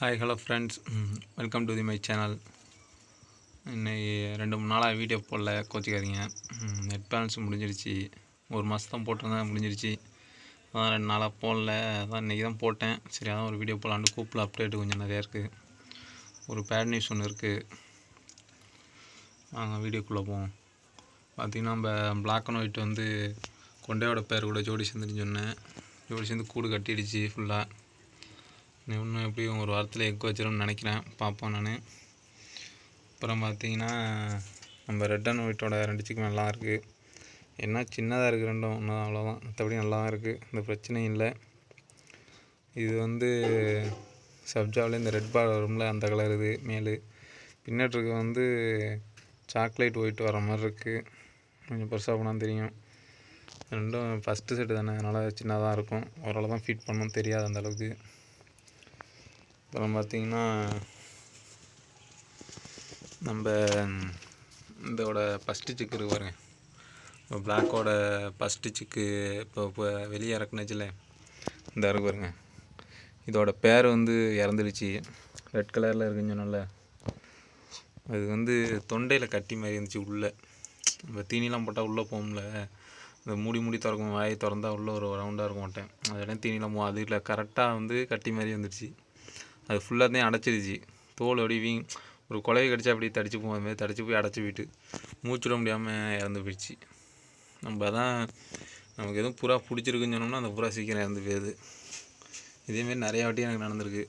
Hi hello friends, welcome to my channel. இன்னைக்கு 2-3 நாளாக video போடல, கோச்சிக்காதீங்க. நெட் பேலன்ஸ் முடிஞ்சிருச்சு. ஒரு மாதம் தான் போட்டிருந்தேன், முடிஞ்சிருச்சு. அதான் 2 நாளாக போடல. அதான் இன்றைக்கி தான் போட்டேன். சரி, அதான் ஒரு வீடியோ போடலான்ட்டு கூப்பில் அப்டேட்டு கொஞ்சம் நிறையா இருக்குது. ஒரு பேட் நியூஸ் ஒன்று இருக்குது. நாங்கள் வீடியோக்குள்ளே போவோம். பார்த்திங்கன்னா, நம்ம பிளாக் அண்ட் ஒயிட் வந்து கொண்டையோட பேர் கூட ஜோடி சேர்ந்துன்னு சொன்னேன். ஜோடி சேர்ந்து கூடு கட்டிடுச்சு ஃபுல்லாக. இன்னும் எப்படியும் ஒரு வாரத்தில் எக் வச்சிடும்னு நினைக்கிறேன், பார்ப்போம் நான். அப்புறம் பார்த்திங்கன்னா, நம்ம ரெட் அண்ட் ஒயிட்டோட 2 சிக்கன் நல்லா இருக்குது. என்ன சின்னதாக இருக்குது ரெண்டும், ஒன்றும் அவ்வளோதான். மற்றபடி நல்லா தான் இருக்குது, இந்த பிரச்சனையும் இல்லை. இது வந்து சப்ஜாவில் இந்த ரெட் பால் வரும்ல, அந்த கலர் இது மேலு. பின்னாடிருக்கு வந்து சாக்லேட் ஒயிட் வர மாதிரி இருக்குது. கொஞ்சம் பெருசாக போனால் தெரியும். ரெண்டும் ஃபஸ்ட்டு செட்டு தானே, அதனால் சின்னதாக இருக்கும். ஓரளவு தான் ஃபீட் பண்ணணும், தெரியாது அந்தளவுக்கு. அப்புறம் பார்த்திங்கன்னா, நம்ம இதோட ஃபஸ்ட்டு சிக்கு இருக்கு பாருங்க. இப்போ பிளாக்கோட ஃபஸ்ட்டு சிக்கு இப்போ வெளியே இறக்குனுச்சுல, இந்த இருக்கு பாருங்க. இதோட பேர் வந்து இறந்துடுச்சு. ரெட் கலரில் இருக்குன்னு சொன்னல, அது வந்து தொண்டையில் கட்டி மாதிரி இருந்துச்சு உள்ளே. நம்ம தீனிலாம் போட்டால் உள்ளே போகும்ல, இந்த மூடி திறக்கும், வாயை திறந்தா உள்ளே ஒரு ரவுண்டாக இருக்கும் மாட்டேன். அதெல்லாம் தீனிலாம் போகும், அதில் கரெக்டாக வந்து கட்டி மாதிரி வந்துடுச்சு. அது ஃபுல்லாத்தையும் அடைச்சிடுச்சு. தோல் அப்படி ஒரு குலையை கடிச்சா அப்படி தடிச்சு போகும், அதுமாதிரி தடிச்சு போய் அடைச்சி போயிட்டு மூச்சுட முடியாமல் இறந்து போயிடுச்சு. நம்ம தான் நமக்கு எதுவும் புறா பிடிச்சிருக்குன்னு சொன்னோம்னா அந்த புறா சீக்கிரம் இறந்து போயிடுது. இதேமாரி நிறையா வாட்டி எனக்கு நடந்திருக்கு.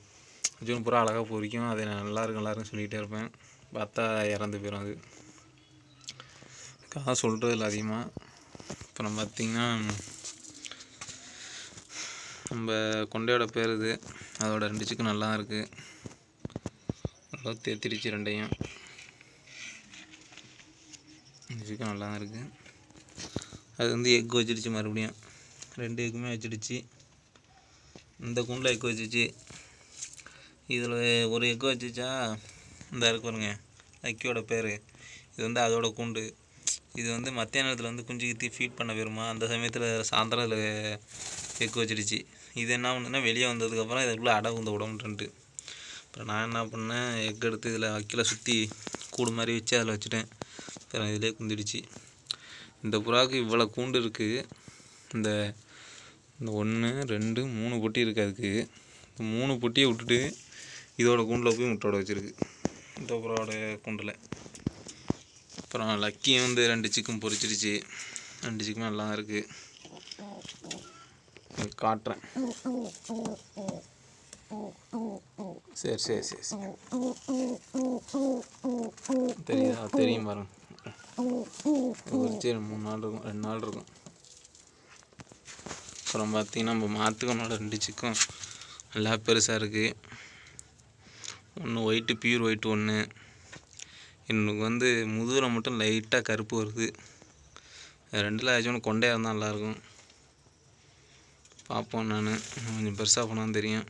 கொஞ்சம் புறா அழகாக பொறிக்கும், அதை நான் நல்லாயிருக்குன்னு சொல்லிகிட்டே இருப்பேன், பார்த்தா இறந்து போயிடும். அது காசு சொல்கிறது இல்லை அதிகமாக. அப்புறம் பார்த்திங்கன்னா, நம்ம கொண்டையோட பேர் இது. அதோட 2 சிக்கன் நல்லா இருக்குது. நல்லா தேத்திடுச்சு ரெண்டையும். 2 சிக்கன் நல்லா தான் இருக்குது. அது வந்து எக் வச்சிடுச்சு, மறுபடியும் 2 எக்குமே வச்சிடுச்சு. இந்த கூண்டில் எக் வச்சிச்சு. இதில் ஒரு எக் வச்சிச்சா, இந்த இருக்கு பாருங்க அக்கியோட பேர். இது வந்து அதோட கூண்டு. இது வந்து மத்திய நேரத்தில் வந்து குஞ்சு கித்தி ஃபீட் பண்ண போயிருமா, அந்த சமயத்தில் சாயந்தரம் இதில் எக் வச்சிடுச்சு. இது என்ன பண்ணுன்னா, வெளியே வந்ததுக்கப்புறம் இதுக்குள்ளே அடை வந்து விடமுட்டுன்ட்டு. அப்புறம் நான் என்ன பண்ணேன், எக் எடுத்து இதில் வக்கில் சுற்றி கூடு மாதிரி வச்சு அதில் வச்சுட்டேன். அப்புறம் இதிலே குந்திடுச்சு. இந்த புறாவுக்கு இவ்வளோ கூண்டு இருக்குது. இந்த 1 2 3 பொட்டி இருக்குது. அதுக்கு 3 பொட்டியை விட்டுட்டு இதோட கூண்டில் போய் முட்டோட வச்சுருக்கு, இந்த புறாவோட கூண்டில். அப்புறம் லக்கியும் வந்து 2 சிக்கன் பொரிச்சிடுச்சு. 2 சிக்கன் நல்லா தான் இருக்குது. காட்டுறேன். சரி சரி சரி சரி தெரியுதா? தெரியும் பாருங்க. சரி 3 நாள் இருக்கும், 2 நாள் இருக்கும். அப்புறம் பார்த்திங்கன்னா, நம்ம மாற்றுக்கனோட 2 சிக்கும் நல்லா பெருசாக இருக்குது. ஒன்று ஒயிட்டு, பியூர் ஒயிட்டு ஒன்று. இன்னுக்கு வந்து முதுகில் மட்டும் லைட்டாக கருப்பு வருது. 2ல் ஏதாச்சும் ஒன்று கொண்டையாக இருந்தால் நல்லாயிருக்கும். பார்ப்போம், நான் கொஞ்சம் பெருசாக போனால் தெரியும்.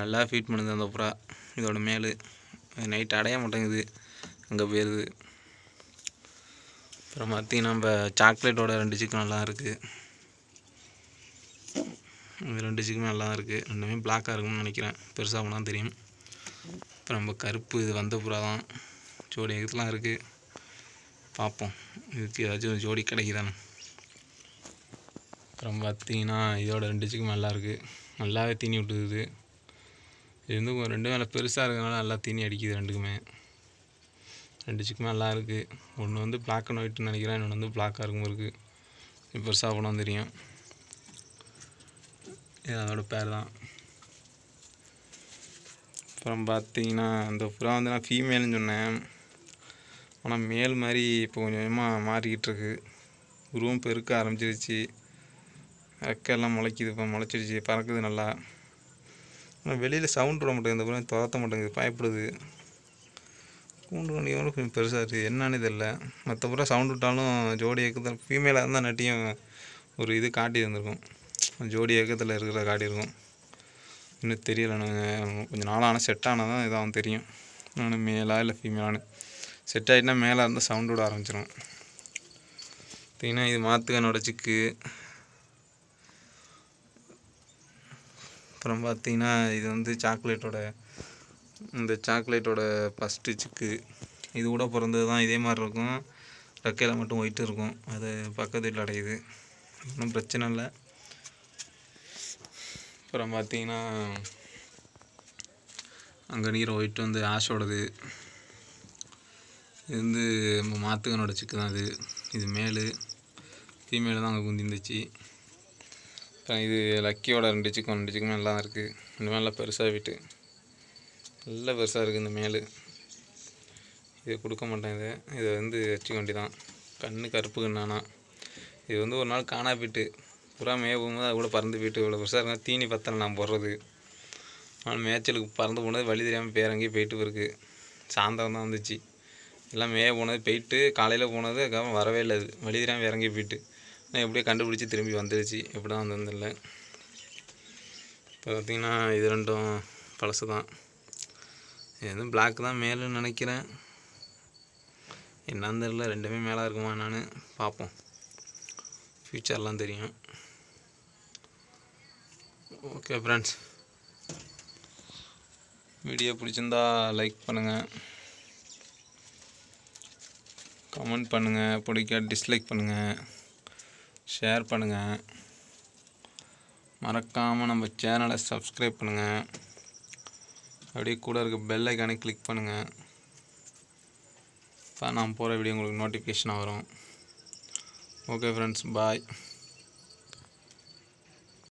நல்லா ஃபீட் பண்ணுது அந்த புறா. இதோட மேலு நைட் அடைய மாட்டேங்குது, அங்கே போயிடுது. அப்புறம் பார்த்திங்கன்னா, நம்ம சாக்லேட்டோட 2 சிக்கன் நல்லா இருக்குது. இது 2 சிக்கனுமே நல்லா தான் இருக்குது. ரெண்டுமே பிளாக்காக இருக்கும்னு நினைக்கிறேன், பெருசாக போனால் தெரியும். அப்புறம் நம்ம கருப்பு, இது வந்த புறா தான். ஜோடி எதுலாம் இருக்குது, பார்ப்போம் இதுக்கு ஏதாச்சும் ஜோடி கிடைக்குதானே. அப்புறம் பார்த்திங்கன்னா, இதோட 2 சிக்கன் நல்லா இருக்குது. நல்லாவே தீனி விட்டுது. இது வந்து 2 மேலே பெருசாக இருக்கிறதுனால நல்லா தீனி அடிக்குது 2க்குமே. 2 சிக்கன் நல்லா இருக்குது. ஒன்று வந்து பிளாக் அண்ட் ஒயிட்னு நினைக்கிறேன், இன்னொன்று வந்து பிளாக்காக இருக்கும் இருக்குது. இது பெருசாக போனால் தெரியும். இது அதோட பேர் தான். அப்புறம் பார்த்திங்கன்னா, அந்த புறா வந்து நான் ஃபீமேல்னு சொன்னேன், ஆனால் மேல் மாதிரி இப்போ கொஞ்சம் கொஞ்சமாக மாறிக்கிட்டு இருக்கு. உருவம் பெருக்க ஆரம்பிச்சிருச்சு. ரெக்கையெல்லாம் முளைக்குது, இப்போ முளைச்சிடுச்சு, பறக்குது நல்லா. ஆனால் வெளியில் சவுண்ட் விட மாட்டேங்குது, இந்த புறம் துரத்த மாட்டேங்குது, பயப்படுது. கூண்டு வண்டியோட கொஞ்சம் பெருசாக இருக்குது, என்னன்னு தெரியல. மற்ற புறா சவுண்ட் விட்டாலும் ஜோடி ஏக்கத்தில் ஃபீமேலாக இருந்தால் நட்டியும் ஒரு இது காட்டி இருந்திருக்கும், ஜோடி ஏக்கத்தில் இருக்கிற காட்டியிருக்கும். இன்னும் தெரியலை. நாங்கள் கொஞ்சம் நாளான செட் ஆனால் தான் இதாகவும் தெரியும், நான் மேலா இல்லை ஃபீமேலானு. செட் ஆகிட்டுனா மேலே இருந்தால் சவுண்டு விட ஆரம்பிச்சிடும். பார்த்திங்கன்னா, இது மாற்றுக்கனோட சிக்கு. அப்புறம் பார்த்தீங்கன்னா இது வந்து இந்த சாக்லேட்டோட ஃபஸ்ட்டு சிக்கு. இது கூட பிறந்தது தான். இதே மாதிரி இருக்கும், ரெக்கையில் மட்டும் ஒயிட்டு இருக்கும். அது பக்கத்து வீட்டில் அடையுது, ஒன்றும் பிரச்சனை இல்லை. அப்புறம் பார்த்தீங்கன்னா அங்கே நீர் ஒயிட்டு வந்து ஆஷோடது. இது வந்து நம்ம மாத்துக்கனோட சிக்கு தான். இது மேலு, ஃபீமேலு தான் அங்கே குந்திருந்துச்சு. அப்புறம் இது லக்கியோட 2 சிக்குமே நல்லா தான் இருக்குது. ரெண்டுமே நல்லா பெருசாக விட்டு நல்லா பெருசாக இருக்குது. இந்த மேலு இதை கொடுக்க மாட்டேன். இதை வந்து வச்சுக்க வேண்டி தான். கண்ணு கருப்பு கண்ணானா. இது வந்து ஒரு நாள் காணா போயிட்டு புறா மேய போகும்போது அது கூட பறந்து போயிட்டு இவ்வளோ பெருசாக இருந்தால் தீனி பத்தலை நான் போடுறது. ஆனால் மேய்ச்சலுக்கு பறந்து போனது வழி தெரியாமல் பேரங்கி போயிட்டு இருக்குது. சாயந்தரம் தான் வந்துச்சு. எல்லாம் மேய போனது போயிட்டு காலையில் போனது, அதுக்கப்புறம் வரவே இல்லை. அது வழி தெரியாமல் இறங்கி போயிட்டு நான் எப்படியோ கண்டுபிடிச்சி திரும்பி வந்துடுச்சு. எப்படி தான் வந்தில்லை. இப்போ பார்த்திங்கன்னா இது 2ம் பழசு தான். இது வந்து பிளாக் தான் மேலுன்னு நினைக்கிறேன். என்னன்னு தெரியல, 2மே மேலே இருக்குமா என்னன்னு பார்ப்போம், ஃப்யூச்சர்லாம் தெரியும். ஓகே ஃப்ரெண்ட்ஸ், வீடியோ பிடிச்சிருந்தா லைக் பண்ணுங்கள், கமெண்ட் பண்ணுங்கள், பிடிக்க டிஸ்லைக் பண்ணுங்கள், ஷேர் பண்ணுங்கள். மறக்காமல் நம்ம சேனலை சப்ஸ்கிரைப் பண்ணுங்கள். அப்படியே கூட இருக்க பெல் ஐக்கானை கிளிக் பண்ணுங்கள். இப்போ நான் போகிற வீடியோ உங்களுக்கு நோட்டிஃபிகேஷனாக வரும். ஓகே ஃப்ரெண்ட்ஸ், பாய்.